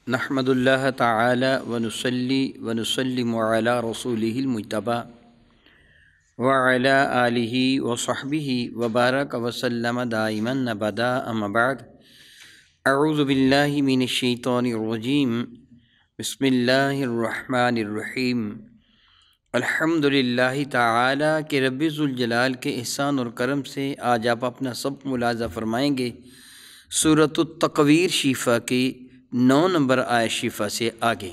نحمد اللہ تعالی ونصلی ونسلم علی رسولہ المجتبی وعلی آلہ وصحبہ وبارک وسلم دائما ابدا اما بعد اعوذ باللہ من الشیطان الرجیم بسم اللہ الرحمن الرحیم الحمد للہ تعالی کہ رب ذوالجلال کے احسان اور کرم سے آج آپ اپنا سبق ملاحظہ فرمائیں گے سورۃ التکویر شیفہ کی 9 نمبر آیت شیفہ سے آگے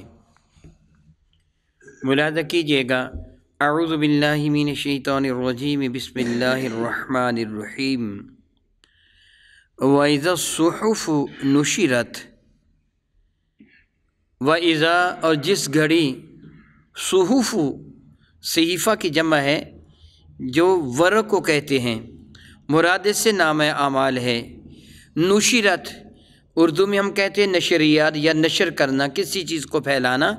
ملاحظہ کیجیے گا۔ اعوذ باللہ من الشیطان الرجیم بسم اللہ الرحمن الرحیم وَإِذَا الصُّحُفُ نُشِرَتْ وَإِذَا اور جس گھڑی صحف صحیفہ کی جمع ہے جو ورق کو کہتے ہیں، مراد اس سے نام اعمال ہے۔ نشرت اردو میں ہم کہتے ہیں نشریات یا نشر کرنا، کسی چیز کو پھیلانا،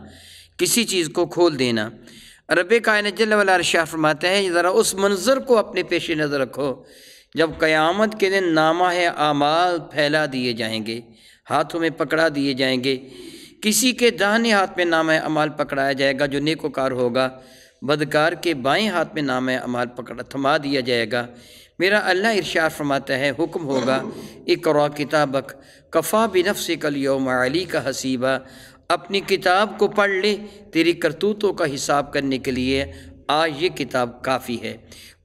کسی چیز کو کھول دینا۔ رب کائنات جل وعلا ارشاد فرماتا ہے ذرا اس منظر کو اپنے پیش نظر رکھو جب قیامت کے دن نامہ اعمال پھیلا دیے جائیں گے، ہاتھوں میں پکڑا دیے جائیں گے۔ کسی کے داہنے ہاتھ میں نامہ اعمال پکڑایا جائے گا جو نیکوکار ہوگا، بدکار کے بائیں ہاتھ میں نامہ اعمال تھما دیا جائے گا۔ میرا اللہ ارشاد فرماتا ہے، حکم ہوگا اقرا کتابک کفا بنفسک الیوم علیک حسیبا، اپنی کتاب کو پڑھ لے، تیری کرتوتوں کا حساب کرنے کے لیے آج یہ کتاب کافی ہے۔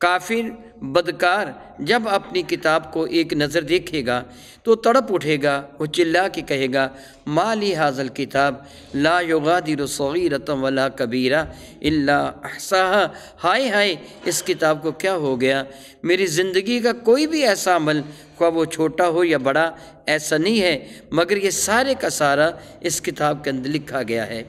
کافر بدکار جب اپنی کتاب کو ایک نظر دیکھے گا تو تڑپ اٹھے گا، وہ چلا کے کہے گا ما لی ھذا الکتاب لا یغادر صغیرۃ ولا کبیرہ الا احصاها، ہائے ہائے اس کتاب کو کیا ہو گیا، میری زندگی کا کوئی بھی ایسا عمل خواہ وہ چھوٹا ہو یا بڑا ایسا نہیں ہے مگر یہ سارے کا سارا اس کتاب کے اندر لکھا گیا ہے۔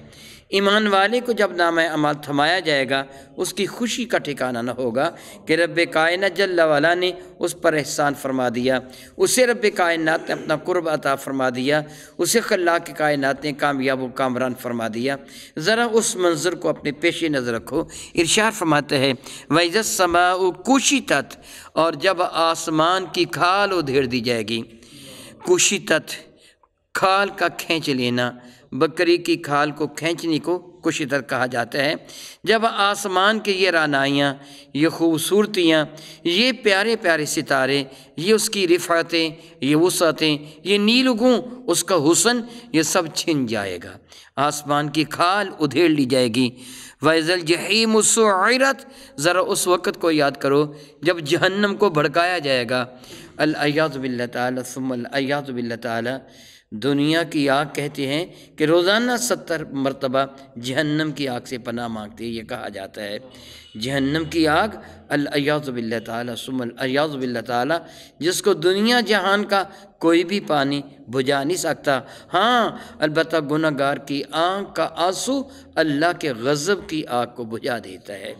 ایمان والے کو جب نامہ اعمال تھمایا جائے گا اس کی خوشی کا ٹھکانہ نہ ہوگا کہ رب کائنات جل وعلا نے اس پر احسان فرما دیا، اسے رب کائنات نے اپنا قرب عطا فرما دیا، اسے خلاق کائنات نے کامیاب و کامران فرما دیا۔ ذرا اس منظر کو اپنے پیش نظر رکھو۔ ارشاد فرماتا ہے وَإِذَا السَّمَاءُ كُشِطَتْ، اور جب آسمان کی کھال ادھیڑ دی جائے گی۔ کشطت کھال کا کھینچ لینا، بکری کی کھال کو کھینچنے کو کشطت کہا جاتا ہے۔ جب آسمان کے یہ رعنائیاں، یہ خوبصورتیاں، یہ پیارے پیارے ستارے، یہ اس کی رفعتیں، یہ وسعتیں، یہ نیلگوں، اس کا حسن، یہ سب چھن جائے گا، آسمان کی کھال ادھیڑ لی جائے گی۔ وَإِذَا الْجَحِيمُ سُعِّرَتْ، ذرا اس وقت کو یاد کرو جب جہنم کو بھڑکایا جائے گا۔ العیاذ باللہ تعالی ثم العیاذ باللہ تعالی، دنیا کی آگ کہتے ہیں کہ روزانہ 70 مرتبہ جہنم کی آگ سے پناہ مانگتے ہیں، یہ کہا جاتا ہے۔ جہنم کی آگ العیاذ باللہ تعالی ثم العیاذ باللہ تعالی، جس کو دنیا جہان کا کوئی بھی پانی بجھا نہیں سکتا۔ ہاں البتہ گناہ گار کی آنکھ کا آنسو اللہ کے غضب کی آگ کو بجھا دیتا ہے۔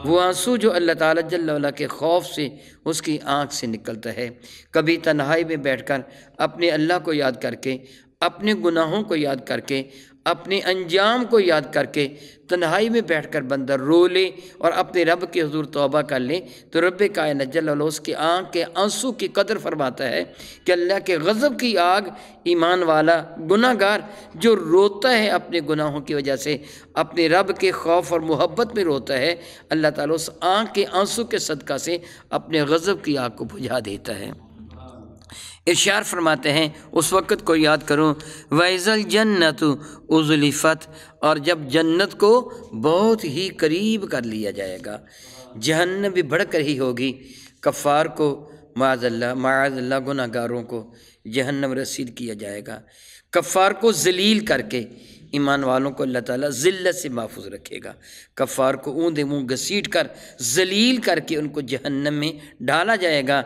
وہ آنسو جو اللہ تعالیٰ جل وعلا کے خوف سے اس کی آنکھ سے نکلتا ہے۔ کبھی تنہائی میں بیٹھ کر اپنے اللہ کو یاد کر کے، اپنے گناہوں کو یاد کر کے، اپنے انجام کو یاد کر کے تنہائی میں بیٹھ کر بندہ رو لے اور اپنے رب کے حضور توبہ کر لے تو رب کائنات جل وعلا اس کی آنکھ کے آنسو کی قدر فرماتا ہے کہ اللہ کے غضب کی آگ ایمان والا گناہ گار جو روتا ہے اپنے گناہوں کی وجہ سے، اپنے رب کے خوف اور محبت میں روتا ہے، اللہ تعالیٰ اس آنکھ کے آنسو کے صدقہ سے اپنے غضب کی آگ کو بجھا دیتا ہے۔ ارشاد فرماتے ہیں اس وقت کو یاد کرو وَإِذَا الْجَنَّةُ أُزْلِفَتْ، اور جب جنت کو بہت ہی قریب کر لیا جائے گا، جہنم بھی بڑھ کر ہی ہوگی۔ کفار کو معاذ اللہ گناہ گاروں کو جہنم رسید کیا جائے گا۔ کفار کو ذلیل کر کے ایمان والوں کو اللہ تعالیٰ ذلت سے محفوظ رکھے گا۔ کفار کو اوندے منہ گھسیٹ کر ذلیل کر کے ان کو جہنم میں ڈالا جائے گا۔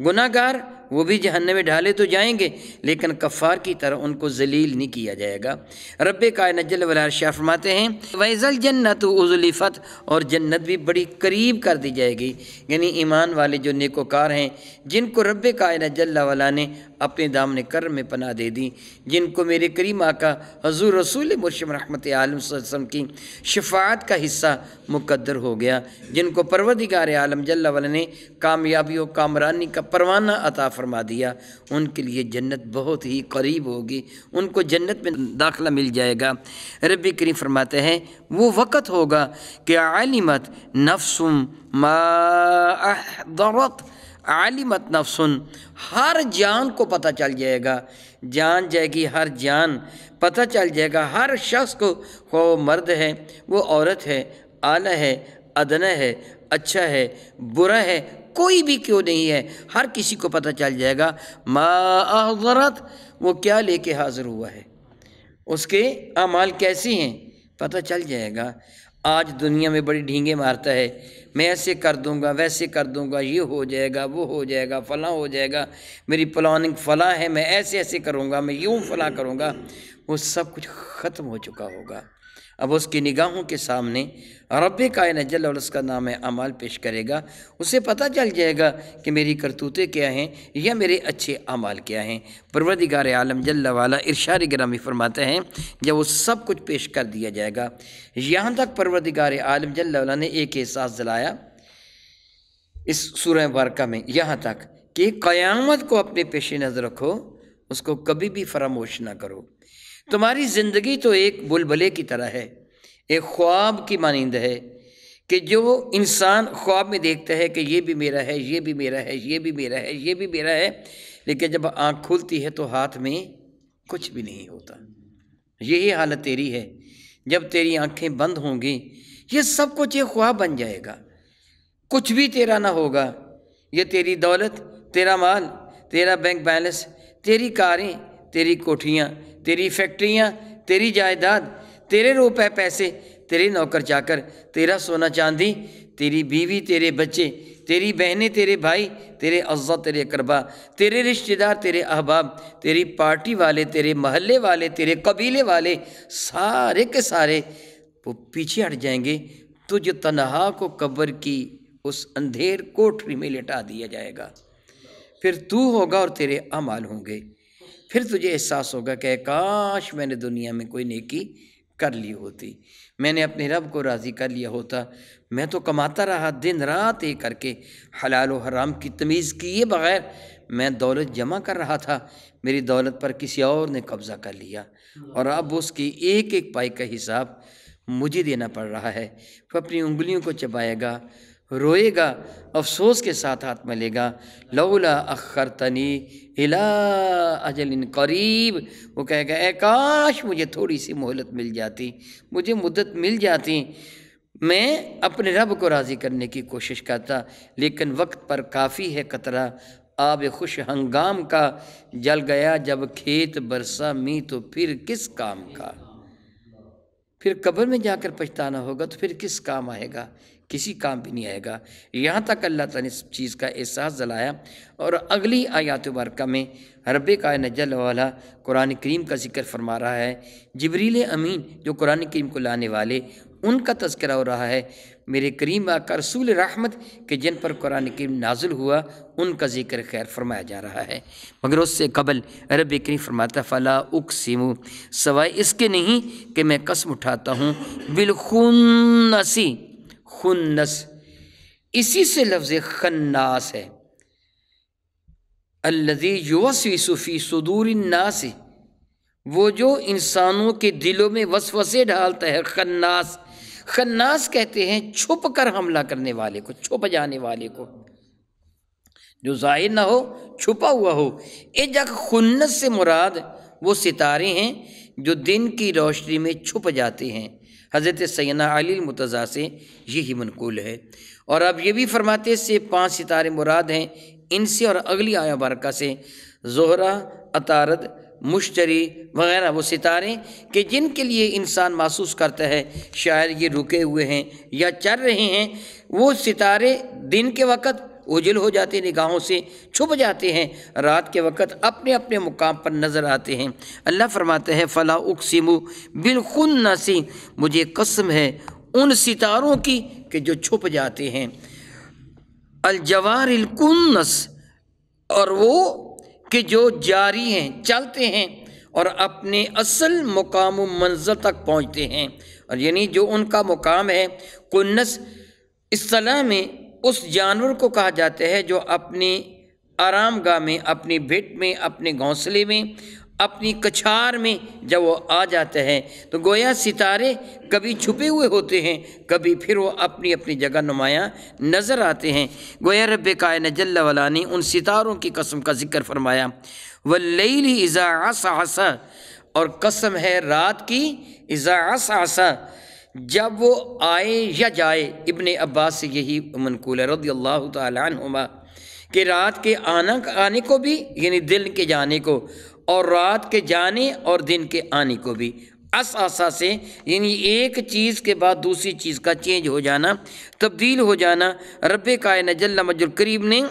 گناہ گار وہ بھی جہنم میں ڈالے تو جائیں گے لیکن کفار کی طرح ان کو ذلیل نہیں کیا جائے گا۔ رب کائنات جل وعلا ارشاد فرماتے ہیں وَإِذَا الْجَنَّةُ أُزْلِفَتْ، اور جنت بھی بڑی قریب کر دی جائے گی، یعنی ایمان والے جو نیکوکار ہیں جن کو رب کائنات جل وعلا نے اپنے دامن کرم میں پناہ دے دی، جن کو میرے کریم آقا حضور رسول مرشد رحمت عالم صلی اللہ علیہ وسلم کی شفاعت کا حصہ مقدر ہو گیا، جن کو پروردگار عالم جل وعلا نے کامیابی و کامرانی کا پروانہ عطا فرما دیا، ان کے لیے جنت بہت ہی قریب ہوگی، ان کو جنت میں داخلہ مل جائے گا۔ رب کریم فرماتے ہیں وہ وقت ہوگا کہ علمت نفس ما احضرت، علمت نفس، ہر جان کو پتہ چل جائے گا، جان جائے گی ہر جان، پتہ چل جائے گا ہر شخص کو، وہ مرد ہے وہ عورت ہے، اعلیٰ ہے ادنیٰ ہے، اچھا ہے برا ہے، کوئی بھی کیوں نہیں ہے، ہر کسی کو پتہ چل جائے گا ما احضرت، وہ کیا لے کے حاضر ہوا ہے، اس کے اعمال کیسے ہیں پتہ چل جائے گا۔ آج دنیا میں بڑی ڈھینگے مارتا ہے، میں ایسے کر دوں گا ویسے کر دوں گا، یہ ہو جائے گا وہ ہو جائے گا فلاں ہو جائے گا، میری پلاننگ فلاں ہے، میں ایسے ایسے کروں گا، میں یوں فلاں کروں گا، وہ سب کچھ ختم ہو چکا ہوگا۔ اب اس کی نگاہوں کے سامنے رب کائنات جل وعلا اس کا نام اعمال پیش کرے گا، اسے پتہ چل جائے گا کہ میری کرتوتیں کیا ہیں یا میرے اچھے اعمال کیا ہیں۔ پروردگار عالم جل وعلا ارشاد گرامی فرماتے ہیں جب وہ سب کچھ پیش کر دیا جائے گا، یہاں تک پروردگار عالم جل وعلا نے ایک احساس دلایا اس سورہ مبارکہ میں، یہاں تک کہ قیامت کو اپنے پیش نظر رکھو، اس کو کبھی بھی فراموش نہ کرو۔ تمہاری زندگی تو ایک بلبلے کی طرح ہے، ایک خواب کی مانند ہے کہ جو انسان خواب میں دیکھتا ہے کہ یہ بھی میرا ہے، یہ بھی میرا ہے، یہ بھی میرا ہے، یہ بھی میرا ہے، لیکن جب آنکھ کھلتی ہے تو ہاتھ میں کچھ بھی نہیں ہوتا۔ یہی حالت تیری ہے، جب تیری آنکھیں بند ہوں گی یہ سب کچھ ایک خواب بن جائے گا، کچھ بھی تیرا نہ ہوگا، یہ تیری دولت، تیرا مال، تیرا بینک بیلنس، تیری کاریں، تیری کوٹھیاں، تیری فیکٹریاں، تیری جائیداد، تیرے روپے پیسے، تیرے نوکر چاکر، تیرا سونا چاندی، تیری بیوی، تیرے بچے، تیری بہنیں، تیرے بھائی، تیرے اعزا، تیرے اقربا، تیرے رشتہ دار، تیرے احباب، تیری پارٹی والے، تیرے محلے والے، تیرے قبیلے والے، سارے کے سارے وہ پیچھے ہٹ جائیں گے، تو جو تنہا کو قبر کی اس اندھیر کوٹری میں لٹا دیا جائے گا، پھر تو ہوگا اور تیرے اعمال ہوں گے، پھر تجھے احساس ہوگا کہ کاش میں نے دنیا میں کوئی نیکی کر لی ہوتی، میں نے اپنے رب کو راضی کر لیا ہوتا، میں تو کماتا رہا دن رات ایک کر کے، حلال و حرام کی تمیز کیے بغیر میں دولت جمع کر رہا تھا، میری دولت پر کسی اور نے قبضہ کر لیا، اور اب اس کی ایک ایک پائی کا حساب مجھے دینا پڑ رہا ہے۔ وہ اپنی انگلیوں کو چبائے گا، روئے گا، افسوس کے ساتھ ہاتھ ملے گا، لولا اخرتنی الی اجل قریب، وہ کہے گا اے کاش مجھے تھوڑی سی مہلت مل جاتی، مجھے مدت مل جاتی، میں اپنے رب کو راضی کرنے کی کوشش کرتا، لیکن وقت پر کافی ہے قطرہ آب خوش ہنگام کا، جل گیا جب کھیت برسا می تو پھر کس کام کا۔ پھر قبر میں جا کر پچھتانا ہوگا تو پھر کس کام آئے گا، کسی کام بھی نہیں آئے گا۔ یہاں تک اللہ تعالیٰ نے اس چیز کا احساس دلایا، اور اگلی آیات مبارکہ میں رب کائنات جل وعلا قرآن کریم کا ذکر فرما رہا ہے، جبریل امین جو قرآن کریم کو لانے والے ان کا تذکرہ ہو رہا ہے، میرے کریم آقا رسول رحمت کہ جن پر قرآن کریم نازل ہوا ان کا ذکر خیر فرمایا جا رہا ہے، مگر اس سے قبل رب کریم فرماتا فلا اقسم، سوائے اس کے نہیں کہ میں قسم اٹھاتا ہوں بالخنس، خنس اسی سے لفظ خناس ہے، الذی یوسوس فی صدور الناس، وہ جو انسانوں کے دلوں میں وسوسے ڈالتا ہے، خناس، خناس کہتے ہیں چھپ کر حملہ کرنے والے کو، چھپ جانے والے کو، جو ظاہر نہ ہو، چھپا ہوا ہو۔ ایجک خنس سے مراد وہ ستارے ہیں جو دن کی روشنی میں چھپ جاتے ہیں، حضرت سیدنا علی المرتضیٰ سے یہی منقول ہے، اور اب یہ بھی فرماتے اس سے 5 ستارے مراد ہیں ان سے، اور اگلی آیہ مبارکہ سے زہرہ، عطارد، مشتری وغیرہ وہ ستارے کہ جن کے لیے انسان محسوس کرتا ہے شاید یہ رکے ہوئے ہیں یا چل رہے ہیں، وہ ستارے دن کے وقت اوجھل ہو جاتے ہیں، نگاہوں سے چھپ جاتے ہیں، رات کے وقت اپنے اپنے مقام پر نظر آتے ہیں۔ اللہ فرماتے ہیں فلا اقسم بالخنس، مجھے قسم ہے ان ستاروں کی کہ جو چھپ جاتے ہیں، الجوار الکنس، اور وہ کہ جو جاری ہیں، چلتے ہیں اور اپنے اصل مقام و منزل تک پہنچتے ہیں، اور یعنی جو ان کا مقام ہے کنس اصطلاح میں اس جانور کو کہا جاتا ہے جو اپنی آرام گاہ میں، اپنی بھٹ میں، اپنے گھونسلے میں، اپنی کچھار میں جب وہ آ جاتا ہے تو گویا ستارے کبھی چھپے ہوئے ہوتے ہیں، کبھی پھر وہ اپنی اپنی جگہ نمایاں نظر آتے ہیں۔ گویا رب کائنات جل وعلا نے ان ستاروں کی قسم کا ذکر فرمایا، واللیل اذا عسعس، اور قسم ہے رات کی، اذا عسعس، جب وہ آئے یا جائے۔ ابن عباس سے یہی منقول ہے رضی اللہ تعالی عنہما کہ رات کے آنے کو بھی یعنی دن کے جانے کو، اور رات کے جانے اور دن کے آنے کو بھی، عسعسا سے یعنی ایک چیز کے بعد دوسری چیز کا چینج ہو جانا، تبدیل ہو جانا۔ رب کائنات جل مجد الکریم نے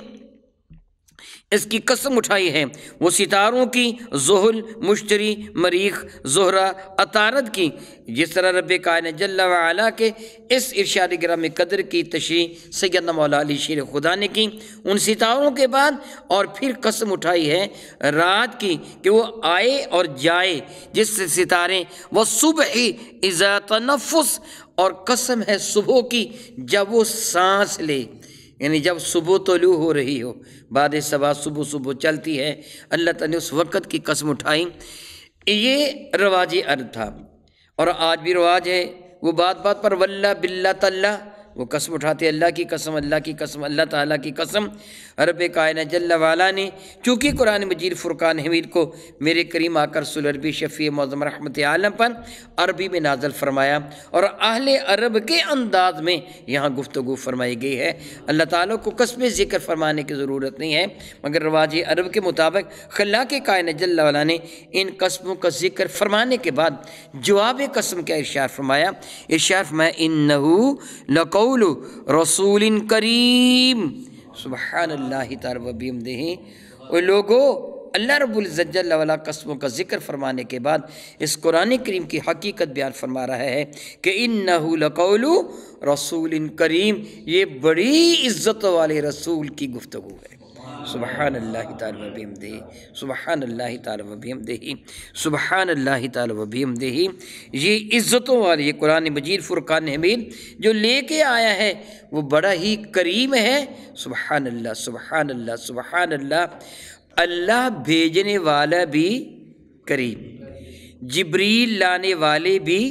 اس کی قسم اٹھائی ہے، وہ ستاروں کی، زحل، مشتری، مریخ، زہرہ، عطارد کی، جس طرح رب کائنات جل وعلا کے اس ارشاد گرامی قدر کی تشریح سیدنا مولا علی شیر خدا نے کی ان ستاروں کے بعد، اور پھر قسم اٹھائی ہے رات کی کہ وہ آئے اور جائے، جس سے ستارے والصبح اذا تنفس، اور قسم ہے صبح کی جب وہ سانس لے، یعنی جب صبح طلوع ہو رہی ہو، بعد صبح صبح چلتی ہے، اللہ تعالیٰ نے اس وقت کی قسم اٹھائی۔ یہ رواج عرب تھا اور آج بھی رواج ہے، وہ بات پر واللہ باللہ تاللہ، وہ قسم اٹھاتے اللہ کی قسم، اللہ کی قسم، اللہ تعالیٰ کی قسم۔ رب کائنات جل وعلا نے چونکہ قرآن مجید فرقان حمید کو میرے کریم آقا رسول عربی شفیع معظم رحمت عالم پر عربی میں نازل فرمایا، اور اہل عرب کے انداز میں یہاں گفتگو فرمائی گئی ہے۔ اللہ تعالیٰ کو قسم ذکر فرمانے کی ضرورت نہیں ہے، مگر رواج عرب کے مطابق خلاق کائنات جل وعلا نے ان قسموں کا ذکر فرمانے کے بعد جواب قسم کا ارشاد فرمایا، انہو لقول رسول کریم، سبحان اللہ تعالی و بحمدہ۔ اور لوگو، اللہ رب العزت جل وعلا قسموں کا ذکر فرمانے کے بعد اس قرآن کریم کی حقیقت بیان فرما رہا ہے کہ انہو لقول رسول کریم، یہ بڑی عزت والے رسول کی گفتگو ہے۔ سبحان اللہ تعالی و بحمدہ، سبحان اللہ تعالی و بحمدہ، سبحان اللہ تعالی و بحمدہ۔ یہ عزتوں والی یہ قرآن مجید فرقان حمید جو لے کے آیا ہے وہ بڑا ہی کریم ہے۔ سبحان اللہ، سبحان اللہ، سبحان اللہ۔ اللہ بھیجنے والا بھی کریم، جبریل لانے والے بھی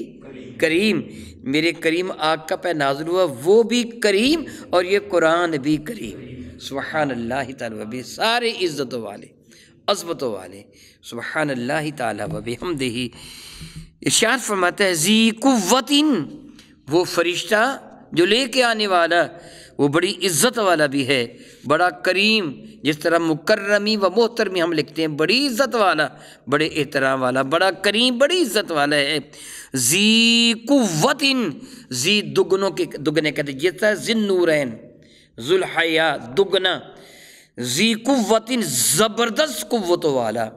کریم، میرے کریم آقا پہ نازل ہوا وہ بھی کریم، اور یہ قرآن بھی کریم۔ سبحان اللہ تعالیٰ و بحمدہ، سارے عزتوں والے، عظمتوں والے، سبحان اللہ تعالیٰ و بحمدہ۔ ارشاد فرماتا ہے ذی قوت، وہ فرشتہ جو لے کے آنے والا وہ بڑی عزت والا بھی ہے، بڑا کریم، جس طرح مکرمی و محترمی ہم لکھتے ہیں، بڑی عزت والا، بڑے احترام والا، بڑا کریم، بڑی عزت والا ہے۔ ذی قوت، ذی دگنے کہتے ہیں، جس طرح ذی النورین، ذو الحیا، دگنا، ذی قوت، زبردست قوتوں والا۔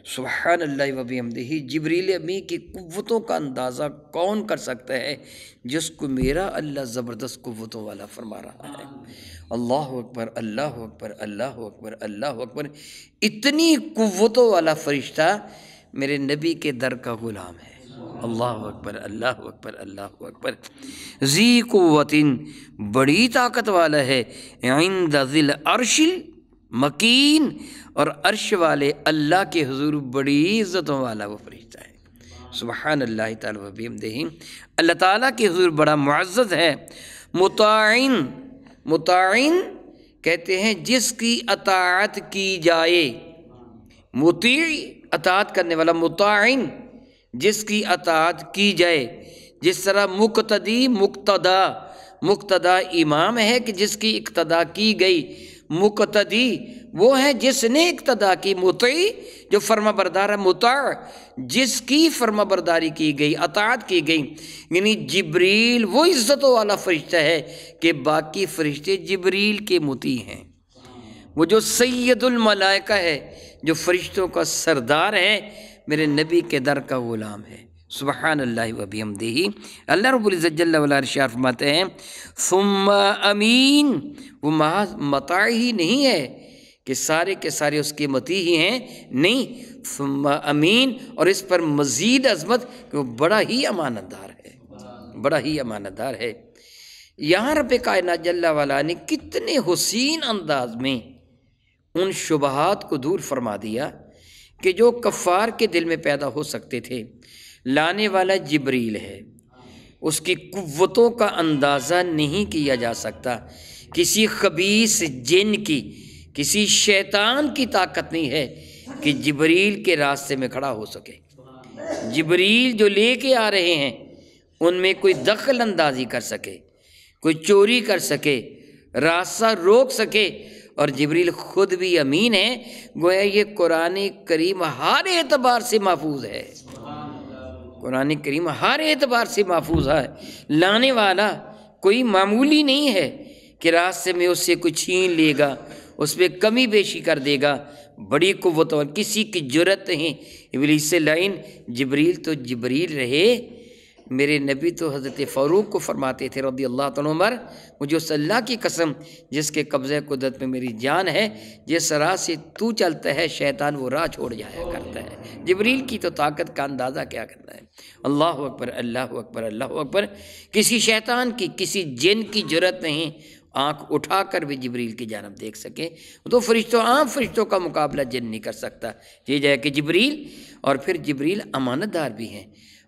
سبحان اللہ و بحمدہ۔ جبریل امی کی قوتوں کا اندازہ کون کر سکتا ہے جس کو میرا اللہ زبردست قوتوں والا فرما رہا ہے۔ اللہ اکبر، اللہ اکبر، اللہ اکبر، اللہ اکبر۔ اتنی قوتوں والا فرشتہ میرے نبی کے در کا غلام ہے۔ اللہ اکبر، اللہ اکبر، اللہ اکبر۔ ذی قوت، بڑی طاقت والا ہے، عند ذی العرش مکین، اور عرش والے اللہ کے حضور بڑی عزتوں والا وہ فرشتہ ہے۔ سبحان اللہ تعالی و بحمدہ۔ اللہ تعالیٰ کے حضور بڑا معزز ہے۔ مطاعن، مطاعن کہتے ہیں جس کی اطاعت کی جائے، مطیع اطاعت کرنے والا، مطاعن جس کی اطاعت کی جائے، جس طرح مقتدی، مقتدا، مقتدا امام ہے کہ جس کی اقتدا کی گئی، مقتدی وہ ہے جس نے اقتدا کی، مطیع جو فرما بردار ہے، مطاع جس کی فرما برداری کی گئی، اطاعت کی گئی۔ یعنی جبریل وہ عزتوں والا فرشتہ ہے کہ باقی فرشتے جبریل کے مطیع ہیں۔ وہ جو سید الملائکہ ہے، جو فرشتوں کا سردار ہے، میرے نبی کے در کا غلام ہے۔ سبحان اللہ و بحمدہ۔ اللہ رب العزت جل وعلا ارشاد فرماتے ہیں ثم امین، وہ محض مطاع ہی نہیں ہے کہ سارے کے سارے اس کے مطیع ہی ہیں، نہیں، ثم امین، اور اس پر مزید عظمت کہ وہ بڑا ہی امانت دار ہے، بڑا ہی امانت دار ہے۔ یہاں رب کائنات جل وعلا نے کتنے حسین انداز میں ان شبہات کو دور فرما دیا کہ جو کفار کے دل میں پیدا ہو سکتے تھے۔ لانے والا جبریل ہے، اس کی قوتوں کا اندازہ نہیں کیا جا سکتا، کسی خبیث جن کی، کسی شیطان کی طاقت نہیں ہے کہ جبریل کے راستے میں کھڑا ہو سکے۔ جبریل جو لے کے آ رہے ہیں ان میں کوئی دخل اندازی کر سکے، کوئی چوری کر سکے، راستہ روک سکے، اور جبریل خود بھی امین ہے، گویا یہ قرآن کریم ہر اعتبار سے محفوظ ہے، قرآن کریم ہر اعتبار سے محفوظ ہے۔ لانے والا کوئی معمولی نہیں ہے کہ راستے میں اس سے کوئی چھین لے گا، اس پہ کمی بیشی کر دے گا، بڑی قوت اور کسی کی جرت نہیں ابلیس سے لائن۔ جبریل تو جبریل رہے، میرے نبی تو حضرت فاروق کو فرماتے تھے رضی اللہ تعالیٰ عمر، مجھے اس اللہ کی قسم جس کے قبضہ قدرت میں میری جان ہے، جس راہ سے تو چلتا ہے شیطان وہ راہ چھوڑ جایا کرتا ہے۔ جبریل کی تو طاقت کا اندازہ کیا کرنا ہے۔ اللہ اکبر، اللہ اکبر، اللہ اکبر۔ کسی شیطان کی، کسی جن کی جرت نہیں آنکھ اٹھا کر بھی جبریل کی جانب دیکھ سکے، تو فرشتوں، عام فرشتوں کا مقابلہ جن نہیں کر سکتا، یہ جائے کہ جبریل، اور پھر جبریل امانت دار بھی ہیں،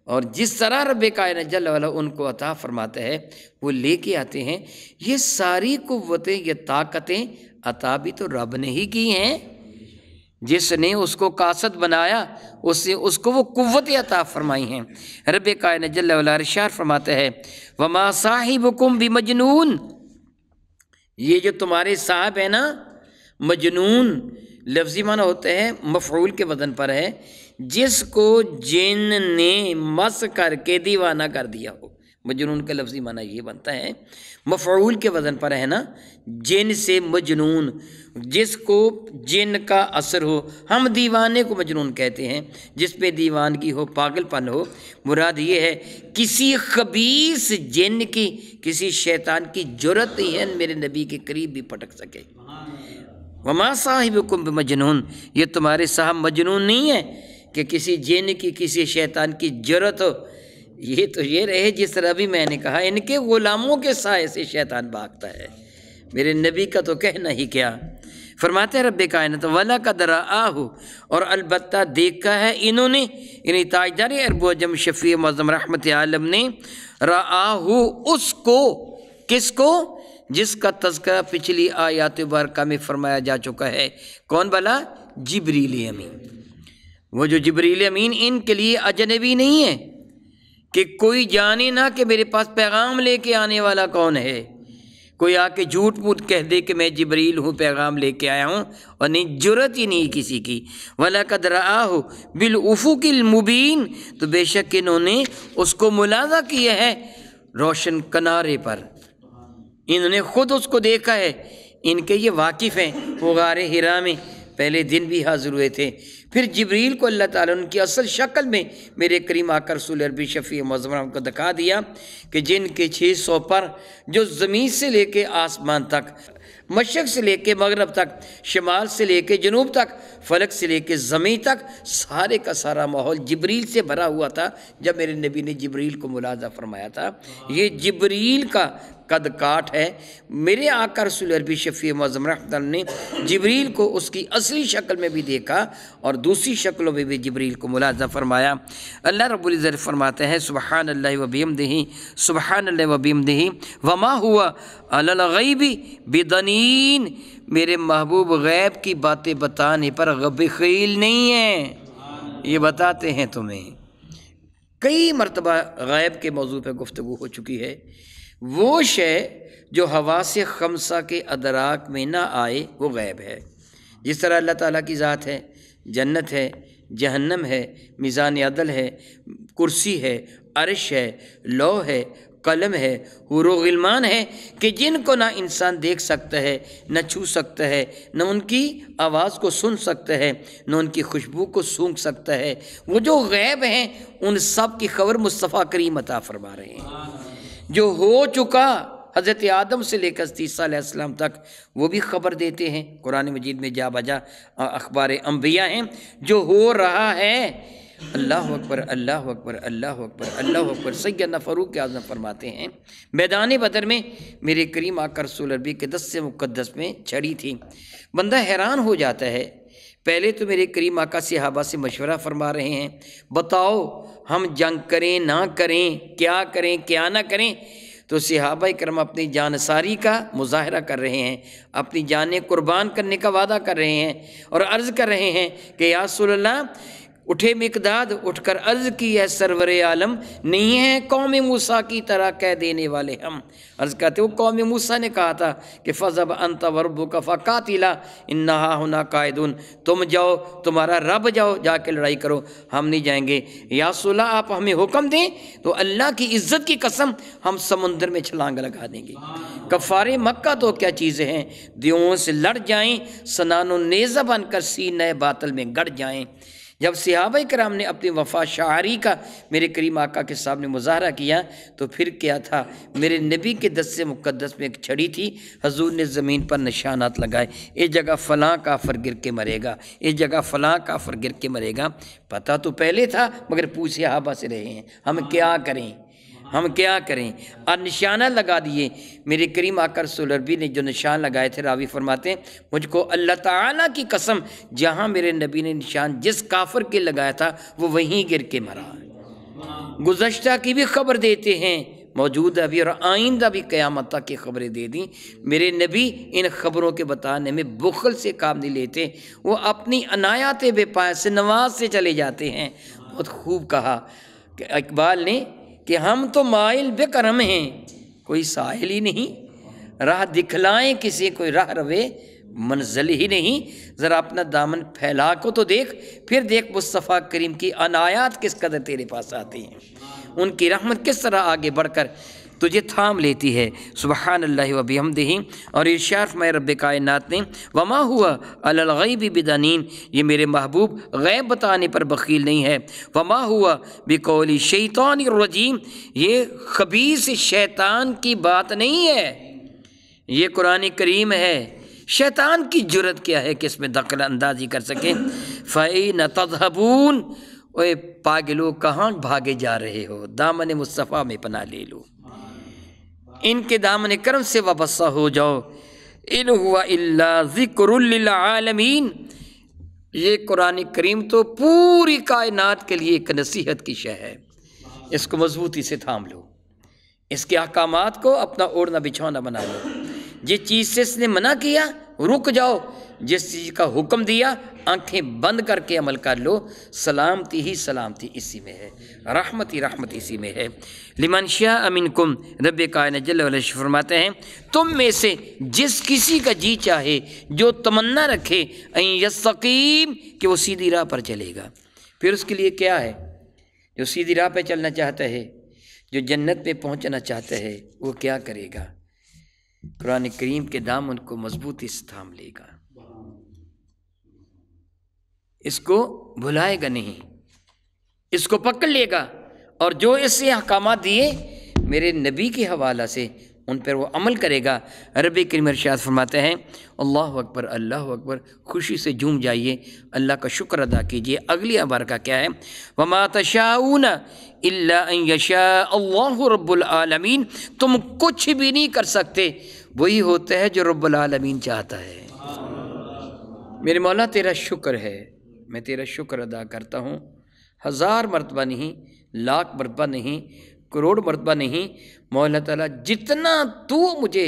اور جس طرح رب کائنات جل وعلا ان کو عطا فرماتا ہے وہ لے کے آتے ہیں۔ یہ ساری قوتیں، یہ طاقتیں عطا بھی تو رب نے ہی کی ہیں، جس نے اس کو قاصد بنایا اس نے اس کو وہ قوت عطا فرمائی ہیں۔ رب کائنات جل وعلا ارشاد فرماتا ہے وما صاحبکم بمجنون، یہ جو تمہارے صاحب ہے نا، مجنون لفظی معنی ہوتا ہے مفعول کے وزن پر ہے، جس کو جن نے مس کر کے دیوانہ کر دیا ہو، مجنون کا لفظی معنی یہ بنتا ہے، مفعول کے وزن پر ہے نا، جن سے مجنون، جس کو جن کا اثر ہو۔ ہم دیوانے کو مجنون کہتے ہیں، جس پہ دیوانگی ہو، پاگل پن ہو۔ مراد یہ ہے کسی خبیث جن کی، کسی شیطان کی جرت نہیں ہے میرے نبی کے قریب بھی پٹک سکے۔ وما صاحبکم بمجنون، یہ تمہارے صاحب مجنون نہیں ہے کہ کسی جن کی، کسی شیطان کی جرت ہو۔ یہ تو یہ رہے جس طرح بھی میں نے کہا، ان کے غلاموں کے سائے سے شیطان بھاگتا ہے، میرے نبی کا تو کہنا ہی کیا۔ فرماتے ہیں رب کائنات وَلَقَدْ رَآهُ، اور البتہ دیکھا ہے انہوں نے، یعنی تاجدار عرب و عجم شفیع معظم رحمت عالم نے، رآہ اس کو، کس کو؟ جس کا تذکرہ پچھلی آیات مبارکہ میں فرمایا جا چکا ہے۔ کون بلا؟ جبریل امین۔ وہ جو جبریل امین ان کے لیے اجنبی نہیں ہے کہ کوئی جانے نہ کہ میرے پاس پیغام لے کے آنے والا کون ہے، کوئی آ کے جھوٹ موٹ کہہ دے کہ میں جبریل ہوں، پیغام لے کے آیا ہوں، اور نہیں، جرت ہی نہیں کسی کی۔ وَلَقَدْ رَآهُ بِالْأُفُقِ الْمُبِينِ، تو بے شک انہوں نے اس کو ملاحظہ کیا ہے روشن کنارے پر، انہوں نے خود اس کو دیکھا ہے، ان کے یہ واقف ہیں۔ وہ غار حرا میں پہلے دن بھی حاضر ہوئے تھے، پھر جبریل کو اللہ تعالیٰ نے ان کی اصل شکل میں میرے کریم آقا رسول عربی شفیع معظم کو دکھا دیا کہ جن کے 600 پر جو زمین سے لے کے آسمان تک، مشرق سے لے کے مغرب تک، شمال سے لے کے جنوب تک، فلک سے لے کے زمین تک، سارے کا سارا ماحول جبریل سے بھرا ہوا تھا جب میرے نبی نے جبریل کو ملاحظہ فرمایا تھا۔ یہ جبریل کا قد کاٹ ہے۔ میرے آقا رسول عربی شفیع معظم رحمۃ اللہ نے جبریل کو اس کی اصلی شکل میں بھی دیکھا اور دوسری شکلوں میں بھی جبریل کو ملاحظہ فرمایا۔ اللہ رب العزت فرماتے ہیں سبحان اللہ و بحمدہ، سبحان اللہ و بحمدہ، وما ہوا علی الغیب بدنین، میرے محبوب غیب کی باتیں بتانے پر بخیل نہیں ہیں، یہ بتاتے ہیں تمہیں۔ کئی مرتبہ غیب کے موضوع پہ گفتگو ہو چکی ہے۔ وہ شے جو حواس خمسہ کے ادراک میں نہ آئے وہ غیب ہے، جس طرح اللہ تعالیٰ کی ذات ہے، جنت ہے، جہنم ہے، میزان عدل ہے، کرسی ہے، عرش ہے، لوح ہے، قلم ہے، حور و غلمان ہے، کہ جن کو نہ انسان دیکھ سکتا ہے، نہ چھو سکتا ہے، نہ ان کی آواز کو سن سکتا ہے، نہ ان کی خوشبو کو سونگھ سکتا ہے۔ وہ جو غیب ہیں ان سب کی خبر مصطفیٰ کریم عطا فرما رہے ہیں۔ جو ہو چکا حضرت آدم سے لے کر عیسیٰ علیہ السلام تک وہ بھی خبر دیتے ہیں۔ قرآن مجید میں جا بجا اخبار انبیاء ہیں جو ہو رہا ہے۔ اللہ اکبر اللہ اکبر اللہ اکبر اللہ اکبر۔ سیدنا فاروق اعظم فرماتے ہیں میدان بدر میں میرے کریم آقا رسول عربی کے دست مقدس میں چھڑی تھی۔ بندہ حیران ہو جاتا ہے، پہلے تو میرے کریم آقا صحابہ سے مشورہ فرما رہے ہیں، بتاؤ ہم جنگ کریں نہ کریں، کیا نہ کریں؟ تو صحابہ کرام اپنی جان ساری کا مظاہرہ کر رہے ہیں، اپنی جانیں قربان کرنے کا وعدہ کر رہے ہیں اور عرض کر رہے ہیں کہ یا رسول اللہ، اٹھے مقداد، اٹھ کر عرض کی ہے سرور عالم، نہیں ہے قوم موسیٰ کی طرح کہہ دینے والے ہم۔ عرض کرتے وہ قوم موسیٰ نے کہا تھا کہ فَذَهَبْ أَنْتَ وَرَبُّكَ فَقَاتِلَا إِنَّا هُنَا قَاعِدُونَ، تم جاؤ، تمہارا رب جاؤ، جا کے لڑائی کرو، ہم نہیں جائیں گے۔ یا رسول اللہ آپ ہمیں حکم دیں تو اللہ کی عزت کی قسم ہم سمندر میں چھلانگ لگا دیں گے۔ کفار مکہ تو کیا چیزیں ہیں، دیووں سے لڑ جائیں، سنان و نیزہ بن کر سینہ باطل میں گڑ جائیں۔ جب صحابہ کرام نے اپنی وفا شاعری کا میرے کریم آقا کے سامنے مظاہرہ کیا تو پھر کیا تھا، میرے نبی کے دست مقدس میں ایک چھڑی تھی، حضور نے زمین پر نشانات لگائے، اس جگہ فلاں کافر گر کے مرے گا، اس جگہ فلاں کافر گر کے مرے گا۔ پتہ تو پہلے تھا مگر پوچھ صحابہ سے رہے ہیں ہم کیا کریں، اور نشانہ لگا دیے۔ میرے کریم آقا رسول عربی نے جو نشان لگائے تھے، راوی فرماتے ہیں مجھ کو اللہ تعالیٰ کی قسم، جہاں میرے نبی نے نشان جس کافر کے لگایا تھا وہ وہیں گر کے مرا۔ گزشتہ کی بھی خبر دیتے ہیں، موجودہ بھی اور آئندہ بھی قیامت تک کی خبریں دے دیں۔ میرے نبی ان خبروں کے بتانے میں بخل سے کام نہیں لیتے، وہ اپنی عنایات بے پائے سے نواز سے چلے جاتے ہیں۔ بہت خوب کہا کہ اقبال نے کہ ہم تو مائل بے کرم ہیں، کوئی ساحل ہی نہیں، راہ دکھلائیں کسی کوئی راہ روے منزل ہی نہیں۔ ذرا اپنا دامن پھیلا کو تو دیکھ، پھر دیکھ مصطفیٰ کریم کی عنایات کس قدر تیرے پاس آتی ہیں، ان کی رحمت کس طرح آگے بڑھ کر تجھے تھام لیتی ہے۔ سبحان اللہ و بحمدہ۔ اور ارشاد فرمائے رب کائنات نے وما ہوا علی الغیب بدنین، یہ میرے محبوب غیب بتانے پر بخیل نہیں ہے۔ وما ہوا بقول شیطان الرجیم، یہ خبیث شیطان کی بات نہیں ہے، یہ قرآن کریم ہے۔ شیطان کی جرت کیا ہے کہ اس میں دخل اندازی کر سکے۔ فَأَيْنَ تَذْهَبُونَ، اوے پاگلو کہاں بھاگے جا رہے ہو، دامن مصطفیٰ میں پناہ لے لو، ان کے دامن کرم سے وابستہ ہو جاؤ۔ ان ہوا الا ذکر للعالمین، یہ قرآن کریم تو پوری کائنات کے لیے ایک نصیحت کی شے ہے، اس کو مضبوطی سے تھام لو، اس کے احکامات کو اپنا اوڑھنا بچھونا بنا لو۔ جس چیز سے اس نے منع کیا رک جاؤ، جس چیز کا حکم دیا آنکھیں بند کر کے عمل کر لو۔ سلامتی ہی سلامتی اسی میں ہے، رحمت ہی رحمت اسی میں ہے۔ لمن شاء منکم، رب کائنات جل وعلا فرماتے ہیں تم میں سے جس کسی کا جی چاہے، جو تمنا رکھے ان یستقیم، کہ وہ سیدھی راہ پر چلے گا۔ پھر اس کے لیے کیا ہے؟ جو سیدھی راہ پہ چلنا چاہتا ہے، جو جنت پہ پہنچنا چاہتا ہے، وہ کیا کرے گا؟ قرآن کریم کے دامن کو مضبوطی سے تھام لے گا، اس کو بھلائے گا نہیں، اس کو پکڑ لے گا، اور جو اس سے احکامات دیے میرے نبی کے حوالہ سے ان پر وہ عمل کرے گا۔ رب کریم ارشاد فرماتے ہیں اللہ اکبر اللہ اکبر، خوشی سے جھوم جائیے، اللہ کا شکر ادا کیجیے۔ اگلی عبارہ کیا ہے؟ وما تشاءون الا ان یشاء اللہ رب العالمین، تم کچھ بھی نہیں کر سکتے، وہی ہوتا ہے جو رب العالمین چاہتا ہے۔ میرے مولا تیرا شکر ہے، میں تیرا شکر ادا کرتا ہوں، 1000 مرتبہ نہیں، لاکھ مرتبہ نہیں، کروڑ مرتبہ نہیں، مولا تعالیٰ جتنا تو مجھے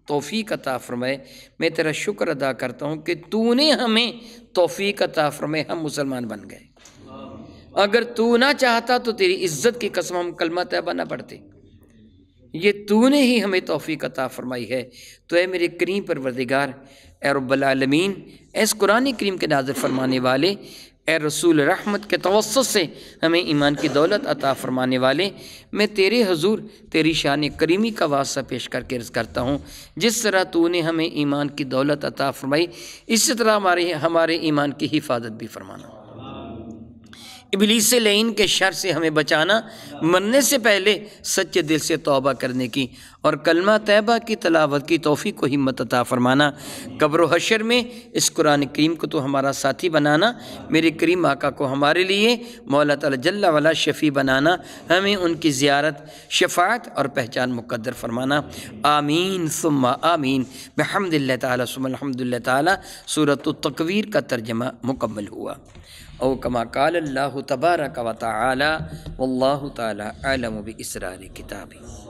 توفیق عطا فرمائے، میں تیرا شکر ادا کرتا ہوں کہ تو نے ہمیں توفیق عطا فرمائے، ہم مسلمان بن گئے۔ اگر تو نہ چاہتا تو تیری عزت کی قسم ہم کلمہ طیبہ نہ پڑھتے، یہ تو نے ہی ہمیں توفیق عطا فرمائی ہے۔ تو اے میرے کریم پروردگار، اے رب العالمین، اس قرآن کریم کے نازل فرمانے والے، اے رسول رحمت کے توسط سے ہمیں ایمان کی دولت عطا فرمانے والے، میں تیرے حضور تیری شان کریمی کا واسطہ پیش کر کے عرض کرتا ہوں، جس طرح تو نے ہمیں ایمان کی دولت عطا فرمائی، اسی طرح ہمارے ایمان کی حفاظت بھی فرمانا۔ ابلیس لعین کے شر سے ہمیں بچانا، مرنے سے پہلے سچے دل سے توبہ کرنے کی اور کلمہ طیبہ کی تلاوت کی توفیق و ہمت عطا فرمانا۔ قبر و حشر میں اس قرآن کریم کو تو ہمارا ساتھی بنانا، میرے کریم آقا کو ہمارے لیے مولا تعالی جل وعلا شفیع بنانا، ہمیں ان کی زیارت، شفاعت اور پہچان مقدر فرمانا۔ آمین ثم آمین۔ بحمد اللہ تعالی ثم الحمد للہ تعالی سورۃ التکویر کا ترجمہ مکمل ہوا۔ او کما قال اللہ تبارک و تعالی واللہ تعالی اعلم باسرار کتابہ۔